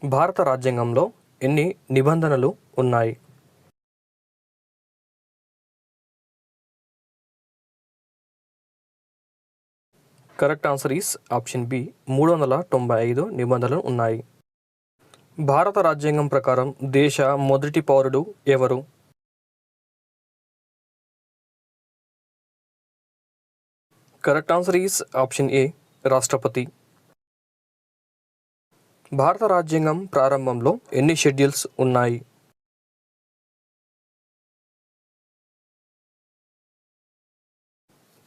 భారత రాజ్యాంగంలో ఎన్ని నిబంధనలు ఉన్నాయి? Correct answer is option B 395 నిబంధనలు ఉన్నాయి. భారత రాజ్యాంగం ప్రకారం దేశ మొదటి పౌరుడు ఎవరు? Correct answer is option A రాష్ట్రపతి. భారత రాజ్యాంగం ప్రారంభంలో ఎన్ని షెడ్యూల్స్ ఉన్నాయి?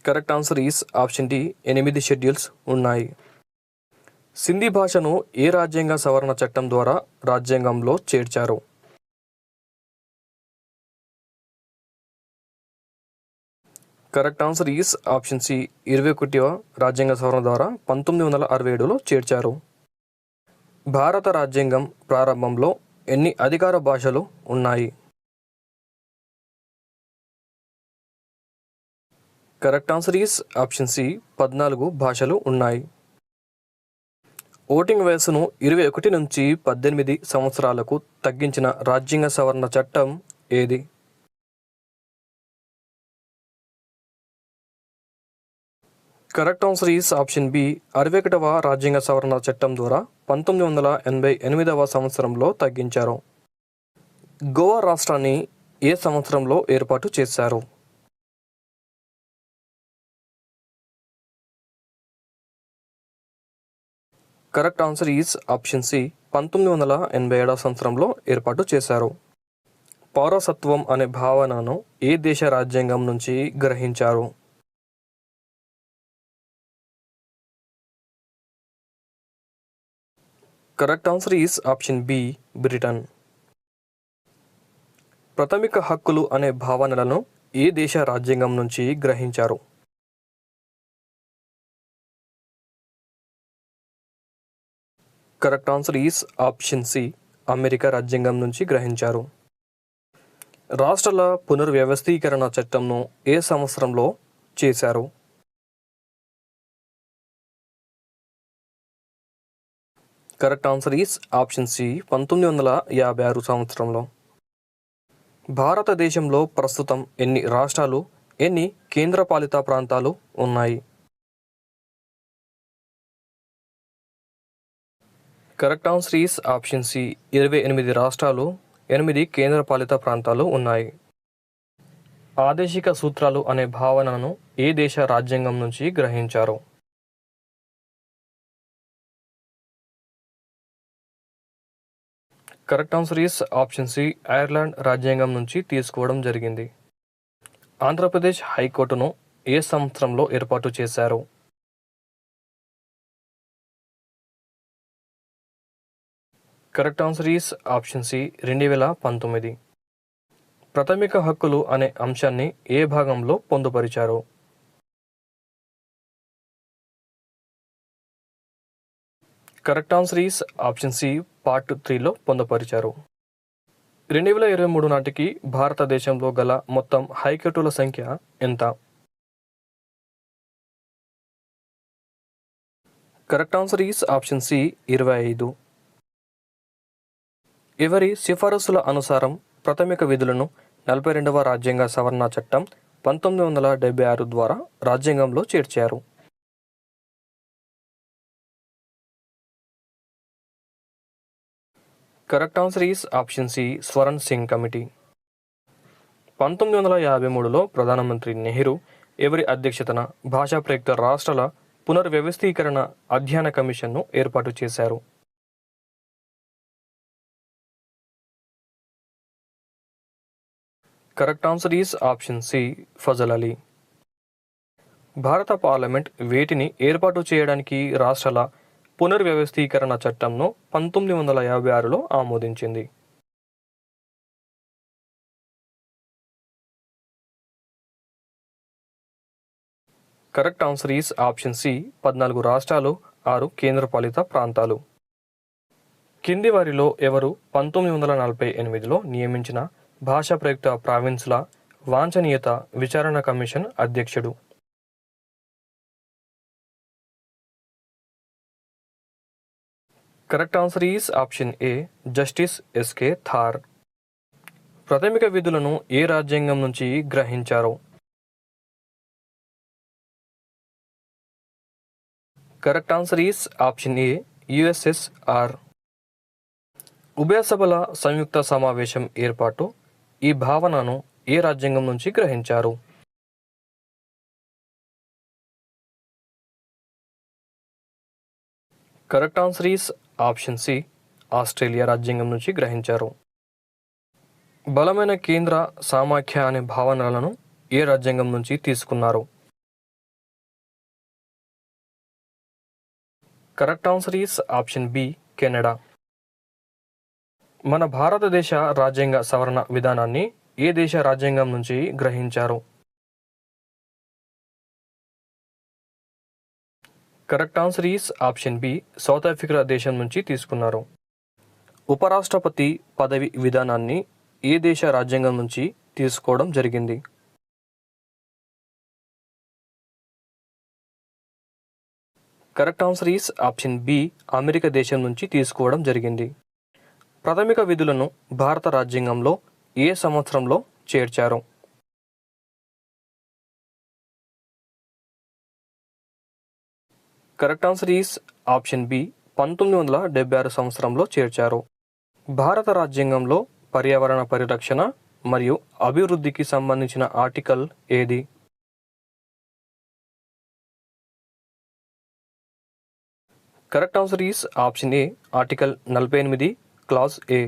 Correct answer is option D 8 schedules ఉన్నాయి. సింధీ భాషను ఏ రాజ్యాంగ సవరణ చట్టం ద్వారా రాజ్యాంగంలో చేర్చారు? Correct answer is option C 21వ రాజ్యాంగ సవరణ ద్వారా 1967లో చేర్చారు. భారత రాజ్యాంగం ప్రారంభంలో ఎన్ని అధికార భాషలు ఉన్నాయి? Correct answer is option C 14 భాషలు ఉన్నాయి. ఓటింగ్ వయసును 21 నుంచి 18 సంవత్సరాలకు తగ్గించిన రాజ్యాంగ సవరణ చట్టం ఏది? Correct answer is option B 61వ రాజ్యాంగ సవరణ చట్టం ద్వారా 1988వ సంవత్సరంలో తగ్గించారు. గోవా రాష్ట్రాన్ని ఏ సంవత్సరంలో ఏర్పాటు చేశారు? Correct answer is option C 1987వ సంవత్సరంలో ఏర్పాటు చేశారు. పౌరసత్వం అనే భావనను ఏ దేశ రాజ్యాంగం నుంచి గ్రహించారు? Correct answer is option B Britain. ప్రాథమిక హక్కులు అనే భావనలను ఏ దేశ రాజ్యాంగం నుంచి గ్రహించారు? Correct answer is option C America రాజ్యాంగం నుంచి గ్రహించారు. రాష్ట్రాల పునర్వ్యవస్థీకరణ చట్టంను ఏ సంవత్సరంలో చేశారు? Correct answer is option C 1956 సంవత్సరంలో. భారతదేశంలో ప్రస్తుతం ఎన్ని రాష్ట్రాలు, ఎన్ని కేంద్రపాలిత ప్రాంతాలు ఉన్నాయి? Correct answer is option C 28 రాష్ట్రాలు, 8 కేంద్రపాలిత ప్రాంతాలు ఉన్నాయి. ఆదేశిక సూత్రాలు అనే భావనను ఏ దేశ రాజ్యాంగం నుంచి గ్రహించారు? Correct answer is option C Ireland రాజ్యాంగం నుంచి తీసుకోవడం జరిగింది. ఆంధ్రప్రదేశ్ హైకోర్టును ఏ సంవత్సరంలో ఏర్పాటు చేశారు? Correct answer is option C 2019. ప్రాథమిక హక్కులు అనే అంశాన్ని ఏ భాగంలో పొందుపరిచారు? Correct answer is option C part 3లో పొందుపరిచారు. 2023 నాటికి భారతదేశంలో గల మొత్తం హైకోర్టుల సంఖ్య ఎంత? Correct answer is option C 25. ఎవరి సిఫారసుల అనుసారం ప్రాథమిక విధులను 42వ రాజ్యాంగ సవరణ చట్టం 1976 ద్వారా రాజ్యాంగంలో చేర్చారు? Correct answer is option C Swaran Singh committee. 1953లో ప్రధానమంత్రి నెహ్రూ ఎవరి అధ్యక్షతన భాషా ప్రయుక్త రాష్ట్రాల పునర్వ్యవస్థీకరణ అధ్యయన కమిషన్ను ఏర్పాటు చేశారు? Correct answer is option C Fazal Ali. భారత పార్లమెంట్ వేటిని ఏర్పాటు చేయడానికి రాష్ట్రాల పునర్వ్యవస్థీకరణ చట్టంను 1956లో ఆమోదించింది? Correct answer is option C 14 రాష్ట్రాలు, 6 కేంద్రపాలిత ప్రాంతాలు. కింది వారిలో ఎవరు 1948లో నియమించిన భాషా ప్రయుక్త ప్రావిన్సుల వాంఛనీయత విచారణ కమిషన్ అధ్యక్షుడు? Correct answer is option A justice S K Dhar. ప్రాథమిక విధులను ఏ రాజ్యాంగం నుంచి గ్రహించారు? Correct answer is option A USSR. ఉభయ సభల సంయుక్త సమావేశం ఏర్పాటు ఈ భావనను ఏ రాజ్యాంగం నుంచి గ్రహించారు? Correct answer is option C Australia రాజ్యాంగం నుంచి గ్రహించారు. బలమైన కేంద్ర సామాఖ్య అనే భావనలను ఏ రాజ్యాంగం నుంచి తీసుకున్నారు? Correct answer is option B Canada. మన భారతదేశ రాజ్యాంగ సవరణ విధానాన్ని ఏ దేశ రాజ్యాంగం నుంచి గ్రహించారు? Correct answer is option B South Africa దేశం నుంచి తీసుకున్నారు. ఉపరాష్ట్రపతి పదవి విధానాన్ని ఏ దేశ రాజ్యాంగం నుంచి తీసుకోవడం జరిగింది? Correct answer is option B America దేశం నుంచి తీసుకోవడం జరిగింది. ప్రాథమిక విధులను భారత రాజ్యాంగంలో ఏ సంవత్సరంలో చేర్చారు? Correct answer is option B 1976 సంవత్సరంలో చేర్చారు. భారత రాజ్యాంగంలో పర్యావరణ పరిరక్షణ మరియు అభివృద్ధికి సంబంధించిన ఆర్టికల్ ఏది? Correct answer is option A article 48 clause A.